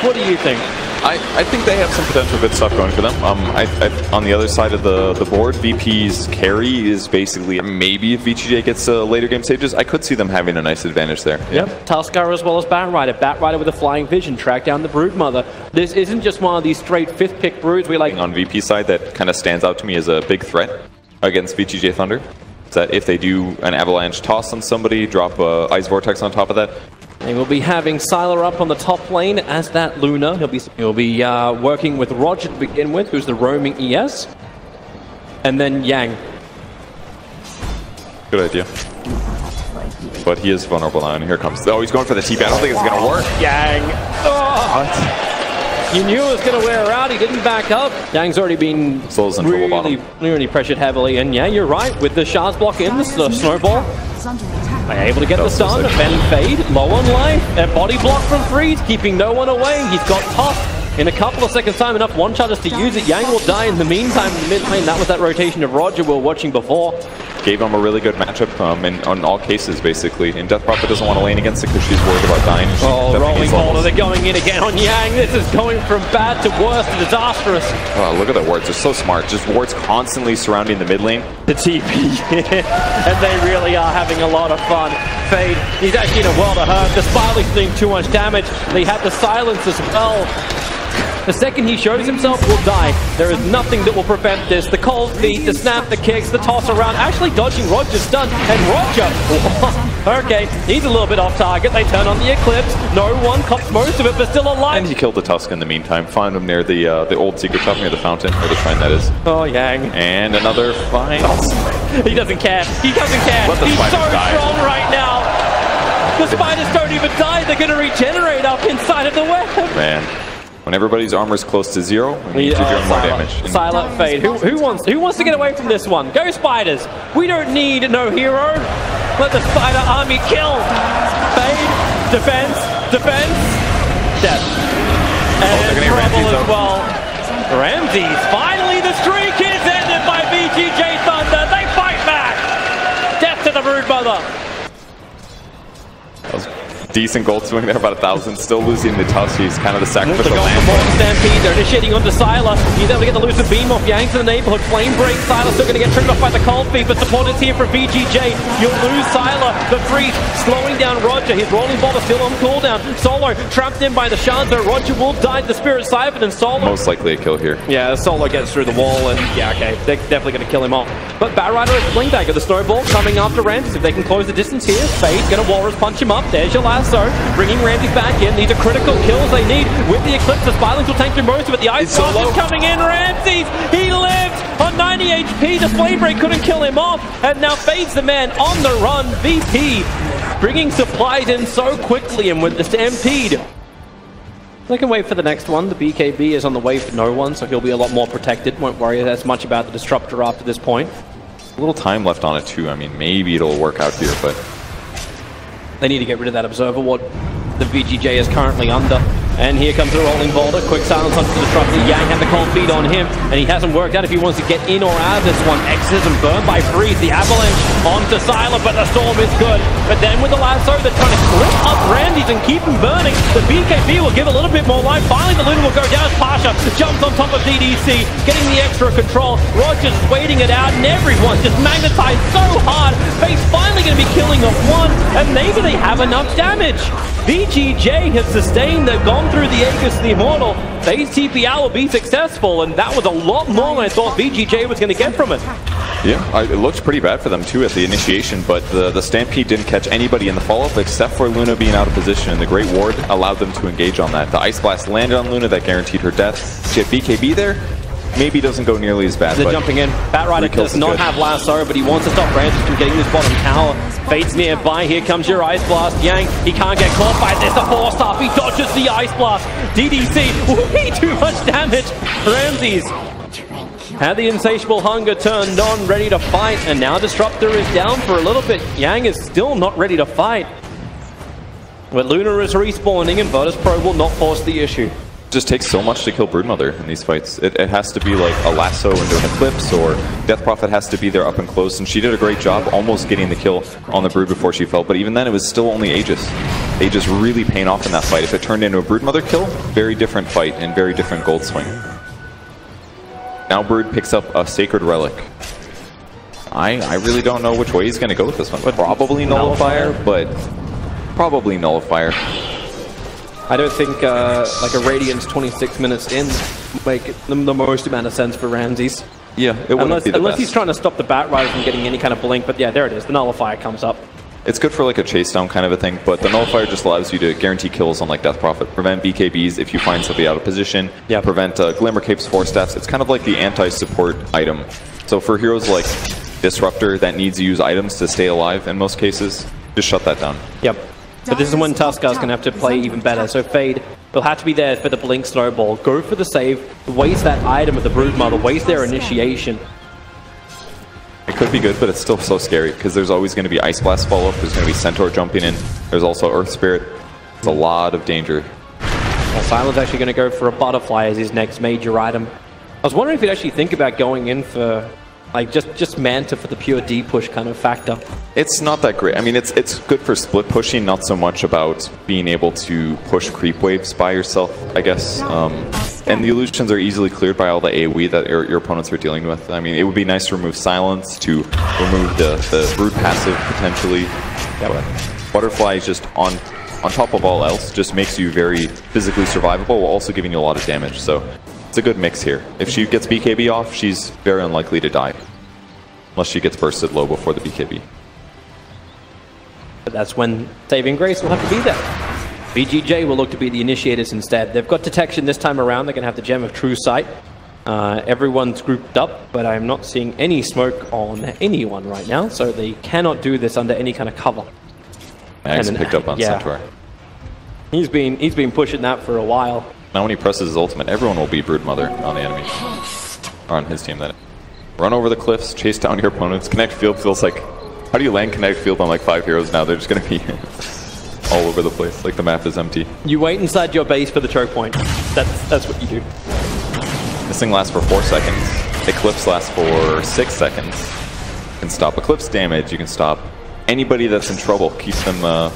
What do you think? I think they have some potential good stuff going for them. On the other side of the board, VP's carry is basically maybe if VGJ gets later game stages, I could see them having a nice advantage there. Yep, Tuskar as well as Batrider. Batrider with a flying vision, track down the Broodmother. This isn't just one of these straight 5th pick broods we like. On VP side, that kind of stands out to me as a big threat against VGJ Thunder. Is that if they do an avalanche toss on somebody, drop a Ice Vortex on top of that. They will be having Sylar up on the top lane as that Luna. He'll be working with Roger to begin with, who's the roaming ES. And then Yang. Good idea. But he is vulnerable now, and here comes... Oh, he's going for the TP. I don't think it's going to work. Yang. Oh. What? You knew it was going to wear out. He didn't back up. Yang's already been really pressured heavily. And yeah, you're right. With the shards block in, the snowball. They're able to get the stun, then Fade, low on life, a body block from Freeze, keeping no one away. He's got tossed in a couple of seconds time, enough one-shotters to use it. Yang will die in the meantime in the mid lane. That was that rotation of Roger we were watching before. Gave him a really good matchup in all cases, basically. And Death Prophet doesn't want to lane against it because she's worried about dying. Oh, rolling boulder, they're going in again on Yang. This is going from bad to worse to disastrous. Wow, look at the wards. They're so smart. Just wards constantly surrounding the mid lane. The TP, and they really are having a lot of fun. Fade, he's actually in a world of hurt. Despite doing too much damage, they had the silence as well. The second he shows himself, will die. There is nothing that will prevent this. The cold feet, the snap, the kicks, the toss around, actually dodging Roger's stun. And Roger, okay, he's a little bit off target. They turn on the Eclipse. No one cops most of it, but still alive. And he killed the Tusk in the meantime. Found him near the old secret shop near the fountain, or the shrine that is. Oh, Yang. And another find. He doesn't care. He doesn't care. Let the He's so die. strong right now. The spiders don't even die. They're going to regenerate up inside of the web. Man. When everybody's armor's close to 0, we need to do more damage. Silent Fade. Who wants to get away from this one? Go Spiders! We don't need no hero. Let the Spider army kill. Fade. Defense. Death. And trouble as well. Ramzes. Finally the streak is ended by VGJ Thunder. They fight back. Death to the Broodmother. Decent gold swing there, about 1,000. Still losing the Tusk. He's kind of the sacrificial man. Stampede, they're initiating onto Sylar. He's able to get the loose beam off Yang to the neighborhood. Flame break. Sylar's still going to get trimmed off by the cold feet, but support is here for VGJ. You'll lose Sylar. The Freeze slowing down Roger. His rolling ball is still on cooldown. Solo trapped in by the shards, though Roger will die to the Spirit Siphon, and Solo. Most likely a kill here. Yeah, Solo gets through the wall, and yeah, okay, they're definitely going to kill him off. But Batrider is fling back at the snowball coming after Ramsez. If they can close the distance here, Fade's going to Walrus punch him up. There's your lasso, bringing Ramsez back in. These are critical kills they need. With the Eclipse, the Spylings will tank through most of it. The Ice Blast is coming in. Ramsez, he lived on 90 HP. The Flame Break couldn't kill him off. And now Fade's the man on the run. VP bringing supplies in so quickly, and with the Stampede. They can wait for the next one. The BKB is on the way for no one, so he'll be a lot more protected. Won't worry as much about the Disruptor after this point. A little time left on it too. I mean, maybe it'll work out here, but... They need to get rid of that Observer Ward the VGJ is currently under. And here comes the rolling boulder. Quick silence onto the Disruptor. Yang had the cold feet on him, and he hasn't worked out if he wants to get in or out of this one. X's and burned by Freeze. The avalanche onto Sylar, but the storm is good. But then with the lasso, they're trying to clip up Ramsez and keep him burning. The BKB will give a little bit more life. Finally, the Luna will go down. Pasha jumps on top of DDC, getting the extra control. Rogers waiting it out, and everyone's just magnetized so hard. Fade's finally going to be killing off one, and maybe they have enough damage. VGJ has sustained. They've gone through the Aegis, the Immortal. Fade's TPL will be successful, and that was a lot more than I thought VGJ was going to get from it. Yeah, it looked pretty bad for them too at the initiation, but the Stampede didn't catch anybody in the follow-up except for Luna being out of position, and the Great Ward allowed them to engage on that. The Ice Blast landed on Luna, that guaranteed her death. She had BKB there. Maybe doesn't go nearly as bad. They're jumping in. Batrider does not have lasso, but he wants to stop Ramsez from getting this bottom tower. Fade's nearby. Here comes your Ice Blast. Yang, he can't get caught by this. The 4-star, he dodges the Ice Blast. DDC, way too much damage. Ramsez had the insatiable hunger turned on, ready to fight, and now Disruptor is down for a little bit. Yang is still not ready to fight. But Luna is respawning, and Virtus Pro will not force the issue. just takes so much to kill Broodmother in these fights. It has to be like a lasso into an eclipse, or Death Prophet has to be there up and close, and she did a great job almost getting the kill on the Brood before she fell, but even then it was still only Aegis. Aegis really paying off in that fight. If it turned into a Broodmother kill, very different fight and very different gold swing. Now Brood picks up a Sacred Relic. I really don't know which way he's going to go with this one. Probably Nullifier, but probably Nullifier. I don't think like a Radiance 26 minutes in make the most amount of sense for Ramzes. Yeah, it wouldn't be the unless best. he's trying to stop the Batrider from getting any kind of blink. But yeah, there it is. The Nullifier comes up. It's good for like a chase down kind of a thing, but the Nullifier just allows you to guarantee kills on like Death Prophet, prevent BKBs if you find somebody out of position, prevent Glimmer Capes, Force Staffs. It's kind of like the anti-support item. So for heroes like Disruptor that needs to use items to stay alive in most cases, just shut that down. Yep. But this is when Tuskar's going to have to play even better. So Fade will have to be there for the Blink Snowball. Go for the save, waste that item of the Broodmother, waste their initiation. It could be good, but it's still so scary because there's always going to be Ice Blast follow-up, there's going to be Centaur jumping in, there's also Earth Spirit. It's a lot of danger. Well, Silent's actually going to go for a Butterfly as his next major item. I was wondering if he'd actually think about going in for like just Manta for the pure D push kind of factor. It's not that great. I mean, it's good for split pushing, not so much about being able to push creep waves by yourself, I guess. And the illusions are easily cleared by all the AoE that your opponents are dealing with. I mean, it would be nice to remove Silence, to remove the Brood passive potentially. But Butterfly is just on top of all else, just makes you very physically survivable while also giving you a lot of damage. So it's a good mix here. If she gets BKB off, she's very unlikely to die. Unless she gets bursted low before the BKB. But that's when Saving Grace will have to be there. VGJ will look to be the initiators instead. They've got detection this time around. They're going to have the Gem of True Sight. Everyone's grouped up, but I'm not seeing any smoke on anyone right now, so they cannot do this under any kind of cover. Max picked up on Centaur. He's been pushing that for a while. Now when he presses his ultimate, everyone will be Broodmother on the enemy. Or on his team, that is. Run over the cliffs, chase down your opponents. Connect Field feels like... How do you land Connect Field on like 5 heroes now? They're just going to be all over the place, like the map is empty. You wait inside your base for the choke point. That's what you do. This thing lasts for 4 seconds. Eclipse lasts for 6 seconds. You can stop Eclipse damage, you can stop anybody that's in trouble, keeps them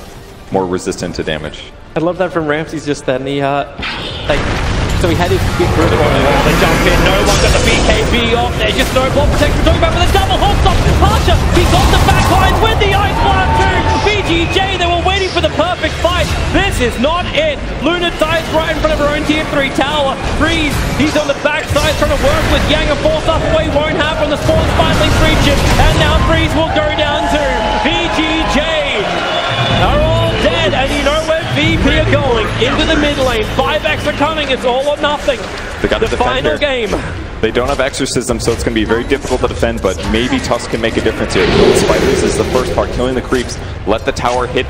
more resistant to damage. I love that from Ramsez, just then he, so he had his big group on him, they jump in, no one got the BKB off, there's just no ball protection, talking about with a double hop stop, Archer, he's on the back lines with the Ice Blast too, VGJ, they were waiting for the perfect fight, this is not it, Luna dies right in front of her own tier 3 tower, Freeze, he's on the backside trying to work with Yang and force up away, won't happen, the spawn's finally reach him, and now Freeze will go down to VGJ, are all dead, and you know where VP are going, into the mid lane, 5x are coming, it's all or nothing. The final game. They don't have Exorcism, so it's going to be very difficult to defend, but maybe Tusk can make a difference here. Killing Spiders is the first part, killing the creeps. Let the tower hit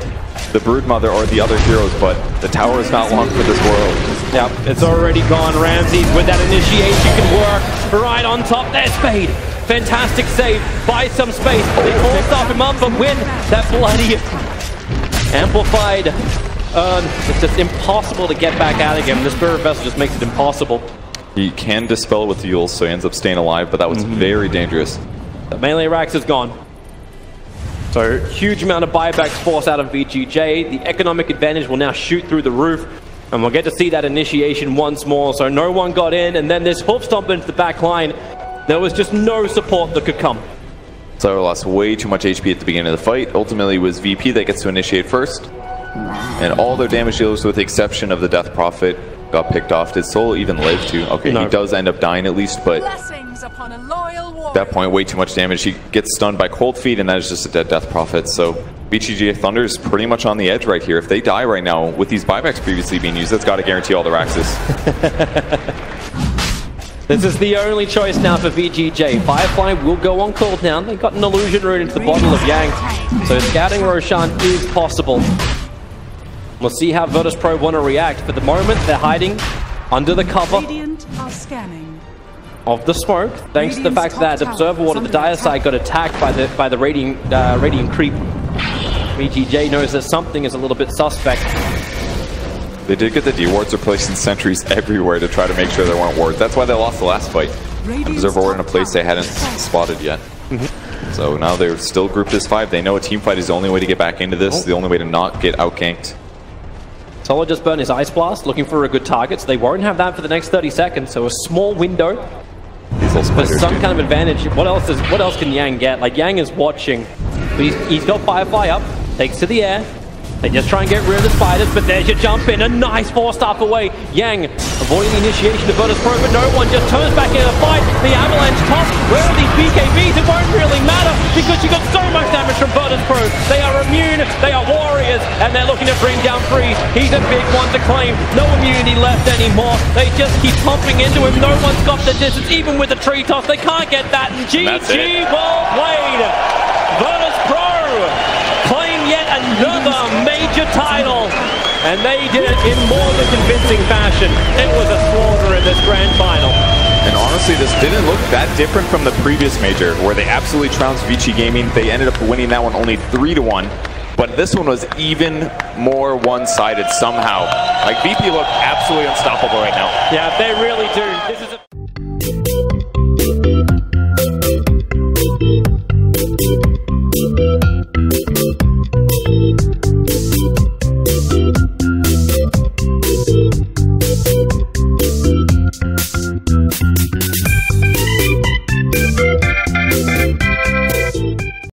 the Broodmother or the other heroes, but the tower is not long for this world. Yep, it's already gone. Ramsez with that initiation can work right on top. There's Spade. Fantastic save. Buy some space. They force off him up, but win that bloody amplified. It's just impossible to get back out again. The Spirit Vessel just makes it impossible. He can dispel with the Yules, so he ends up staying alive, but that was very dangerous. The melee racks is gone. So, huge amount of buybacks forced out of VGJ. The economic advantage will now shoot through the roof. And we'll get to see that initiation once more. So, no one got in. And then this hoof stomp into the back line. There was just no support that could come. So, lost way too much HP at the beginning of the fight. Ultimately, it was VP that gets to initiate first. And all their damage dealers, with the exception of the Death Prophet, got picked off. Did Soul even live too? Okay, no. He does end up dying at least, but at that point, way too much damage. He gets stunned by Cold Feet, and that is just a dead Death Prophet. So BGJ Thunder is pretty much on the edge right here. If they die right now, with these buybacks previously being used, that's got to guarantee all the Raxes. This is the only choice now for VGJ. Firefly will go on cooldown. They got an illusion rune into the bottle of Yang. So scouting Roshan is possible. We'll see how Virtus Pro want to react. For the moment, they're hiding under the cover of the smoke, thanks to the fact that Observer Ward of the Dire side got attacked by the Radiant Creep. VGJ knows that something is a little bit suspect. They did get the D wards. They're placing sentries everywhere to try to make sure there weren't wards. That's why they lost the last fight. Observer ward in a place they hadn't spotted yet. So now they're still grouped as 5. They know a team fight is the only way to get back into this, the only way to not get outganked. Solo just burned his Ice Blast, looking for a good target, so they won't have that for the next 30 seconds, so a small window for some kind of advantage. What else can Yang get? Like, Yang is watching, but he's got Firefly up, takes to the air. They just try and get rid of the spiders, but there's your jump in. A nice 4-staff away. Yang avoiding the initiation of Virtus Pro, but no one just turns back into the fight. The Avalanche top. Where are these BKBs? It won't really matter because you got so much damage from Virtus Pro. They are immune, they are warriors, and they're looking to bring down Freeze. He's a big one to claim. No immunity left anymore. They just keep pumping into him. No one's got the distance, even with the tree toss. They can't get that. And GG, well played. Virtus Pro claim yet another major title, and they did it in more than convincing fashion. It was a slaughter in this grand final. And honestly, this didn't look that different from the previous major, where they absolutely trounced Vici Gaming. They ended up winning that one only 3-1, but this one was even more one-sided somehow. Like, VP looked absolutely unstoppable right now. Yeah, they really do. This is